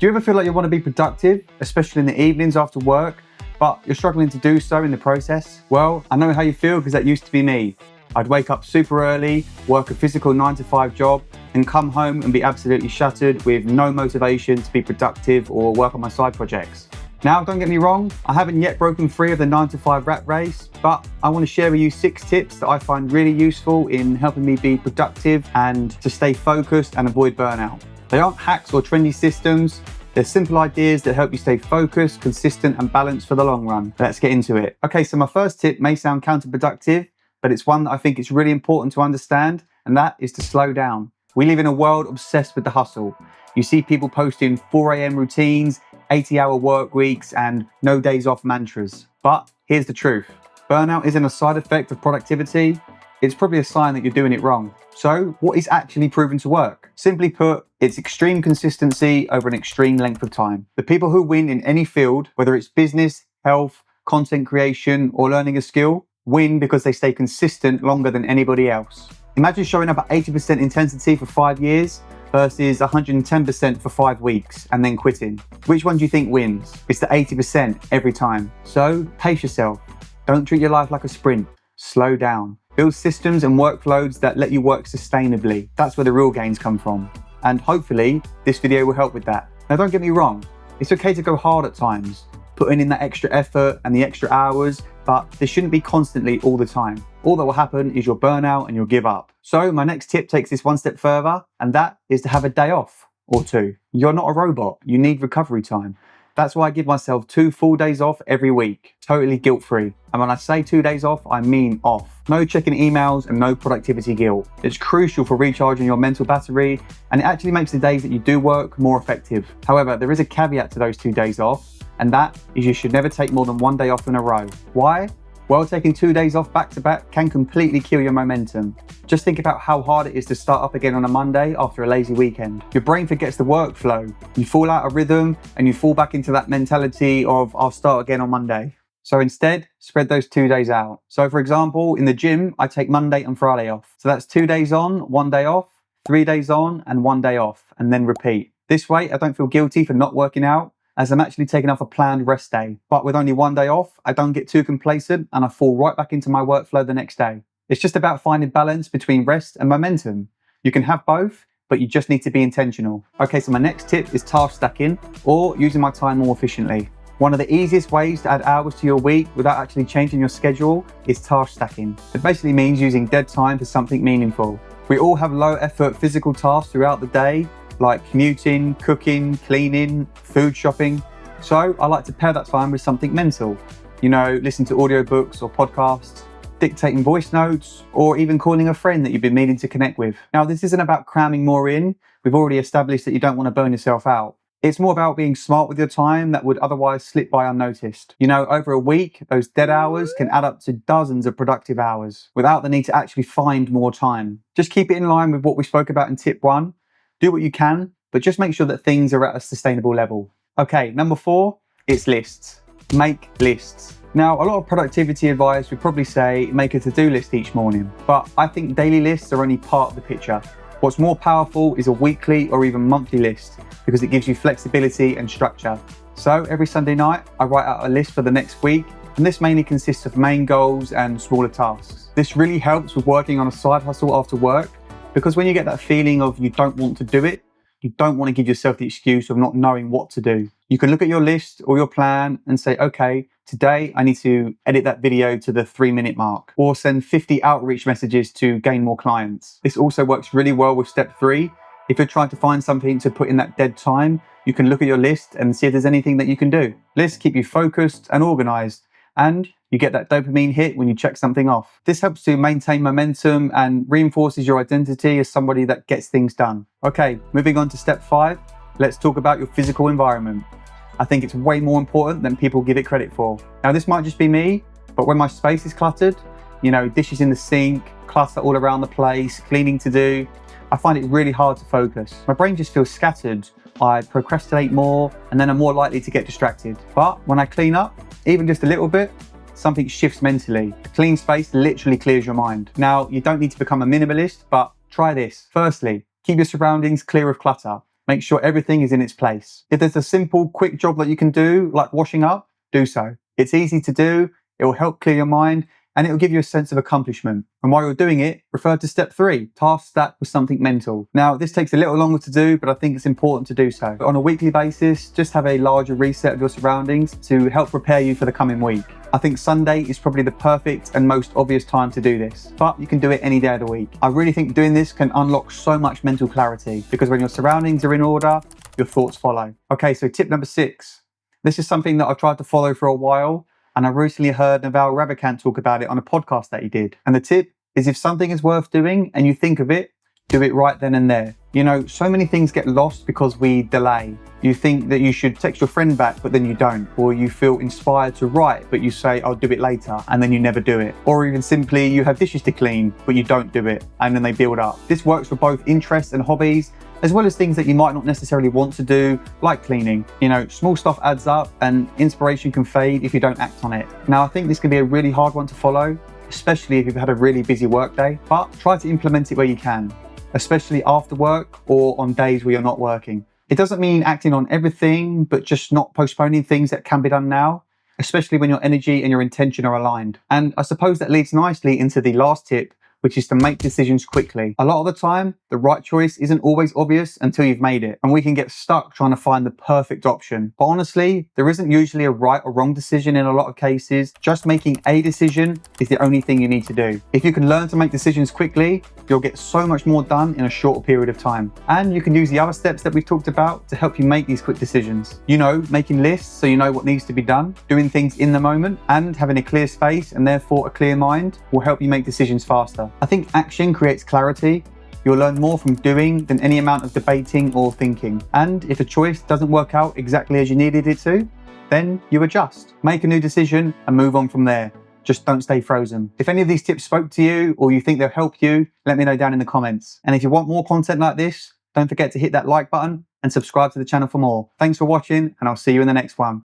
Do you ever feel like you want to be productive, especially in the evenings after work, but you're struggling to do so in the process? Well, I know how you feel because that used to be me. I'd wake up super early, work a physical 9-to-5 job, and come home and be absolutely shattered with no motivation to be productive or work on my side projects. Now, don't get me wrong, I haven't yet broken free of the 9-to-5 rat race, but I want to share with you 6 tips that I find really useful in helping me be productive and to stay focused and avoid burnout. They aren't hacks or trendy systems, they're simple ideas that help you stay focused, consistent, and balanced for the long run. Let's get into it. Okay, so my first tip may sound counterproductive, but it's one that I think is really important to understand, and that is to slow down. We live in a world obsessed with the hustle. You see people posting 4 a.m. routines, 80-hour work weeks, and no days off mantras. But here's the truth. Burnout isn't a side effect of productivity. It's probably a sign that you're doing it wrong. So what is actually proven to work? Simply put, it's extreme consistency over an extreme length of time. The people who win in any field, whether it's business, health, content creation, or learning a skill, win because they stay consistent longer than anybody else. Imagine showing up at 80% intensity for 5 years versus 110% for 5 weeks and then quitting. Which one do you think wins? It's the 80% every time. So pace yourself. Don't treat your life like a sprint. Slow down. Build systems and workflows that let you work sustainably. That's where the real gains come from. And hopefully, this video will help with that. Now, don't get me wrong. It's okay to go hard at times, putting in that extra effort and the extra hours, but this shouldn't be constantly all the time. All that will happen is you'll burn out and you'll give up. So my next tip takes this one step further, and that is to have a day off or 2. You're not a robot. You need recovery time. That's why I give myself 2 full days off every week, totally guilt-free. And when I say 2 days off, I mean off. No checking emails and no productivity guilt. It's crucial for recharging your mental battery, and it actually makes the days that you do work more effective. However, there is a caveat to those 2 days off, and that is you should never take more than 1 day off in a row. Why? Well, taking 2 days off back-to-back can completely kill your momentum. Just think about how hard it is to start up again on a Monday after a lazy weekend. Your brain forgets the workflow. You fall out of rhythm and you fall back into that mentality of, I'll start again on Monday. So instead, spread those 2 days out. So for example, in the gym, I take Monday and Friday off. So that's 2 days on, 1 day off, 3 days on and 1 day off, and then repeat. This way, I don't feel guilty for not working out, as I'm actually taking off a planned rest day. But with only 1 day off, I don't get too complacent and I fall right back into my workflow the next day. It's just about finding balance between rest and momentum. You can have both, but you just need to be intentional. Okay, so my next tip is task stacking, or using my time more efficiently. One of the easiest ways to add hours to your week without actually changing your schedule is task stacking. It basically means using dead time for something meaningful. We all have low effort physical tasks throughout the day, like commuting, cooking, cleaning, food shopping. So I like to pair that time with something mental. You know, listen to audiobooks or podcasts, dictating voice notes, or even calling a friend that you've been meaning to connect with. Now, this isn't about cramming more in. We've already established that you don't want to burn yourself out. It's more about being smart with your time that would otherwise slip by unnoticed. You know, over a week, those dead hours can add up to dozens of productive hours without the need to actually find more time. Just keep it in line with what we spoke about in tip 1. Do what you can, but just make sure that things are at a sustainable level. Okay, number 4, it's lists. Make lists. Now, a lot of productivity advice would probably say make a to-do list each morning, but I think daily lists are only part of the picture. What's more powerful is a weekly or even monthly list because it gives you flexibility and structure. So every Sunday night, I write out a list for the next week, and this mainly consists of main goals and smaller tasks. This really helps with working on a side hustle after work, because when you get that feeling of you don't want to do it, you don't want to give yourself the excuse of not knowing what to do. You can look at your list or your plan and say, okay, today I need to edit that video to the 3-minute mark, or send 50 outreach messages to gain more clients. This also works really well with step 3. If you're trying to find something to put in that dead time, you can look at your list and see if there's anything that you can do. Lists keep you focused and organized, and you get that dopamine hit when you check something off. This helps to maintain momentum and reinforces your identity as somebody that gets things done. Okay, moving on to step 5, let's talk about your physical environment. I think it's way more important than people give it credit for. Now, this might just be me, but when my space is cluttered, you know, dishes in the sink, clutter all around the place, cleaning to do, I find it really hard to focus. My brain just feels scattered. I procrastinate more, and then I'm more likely to get distracted. But when I clean up, even just a little bit, something shifts mentally. A clean space literally clears your mind. Now, you don't need to become a minimalist, but try this. Firstly, keep your surroundings clear of clutter. Make sure everything is in its place. If there's a simple, quick job that you can do, like washing up, do so. It's easy to do, it will help clear your mind, and it will give you a sense of accomplishment. And while you're doing it, refer to step 3, task that with something mental. Now, this takes a little longer to do, but I think it's important to do so. On a weekly basis, just have a larger reset of your surroundings to help prepare you for the coming week. I think Sunday is probably the perfect and most obvious time to do this, but you can do it any day of the week. I really think doing this can unlock so much mental clarity, because when your surroundings are in order, your thoughts follow. Okay, so tip number 6. This is something that I've tried to follow for a while, and I recently heard Naval Ravikant talk about it on a podcast that he did. And the tip is, if something is worth doing and you think of it, do it right then and there. You know, so many things get lost because we delay. You think that you should text your friend back, but then you don't. Or you feel inspired to write, but you say, I'll do it later, and then you never do it. Or even simply, you have dishes to clean, but you don't do it, and then they build up. This works for both interests and hobbies, as well as things that you might not necessarily want to do, like cleaning. You know, small stuff adds up, and inspiration can fade if you don't act on it. Now, I think this can be a really hard one to follow, especially if you've had a really busy work day, but try to implement it where you can, especially after work or on days where you're not working. It doesn't mean acting on everything, but just not postponing things that can be done now, especially when your energy and your intention are aligned. And I suppose that leads nicely into the last tip, which is to make decisions quickly. A lot of the time, the right choice isn't always obvious until you've made it, and we can get stuck trying to find the perfect option. But honestly, there isn't usually a right or wrong decision in a lot of cases. Just making a decision is the only thing you need to do. If you can learn to make decisions quickly, you'll get so much more done in a shorter period of time. And you can use the other steps that we've talked about to help you make these quick decisions. You know, making lists so you know what needs to be done, doing things in the moment, and having a clear space and therefore a clear mind will help you make decisions faster. I think action creates clarity. You'll learn more from doing than any amount of debating or thinking. And if a choice doesn't work out exactly as you needed it to, then you adjust. Make a new decision and move on from there. Just don't stay frozen. If any of these tips spoke to you or you think they'll help you, let me know down in the comments. And if you want more content like this, don't forget to hit that like button and subscribe to the channel for more. Thanks for watching, and I'll see you in the next one.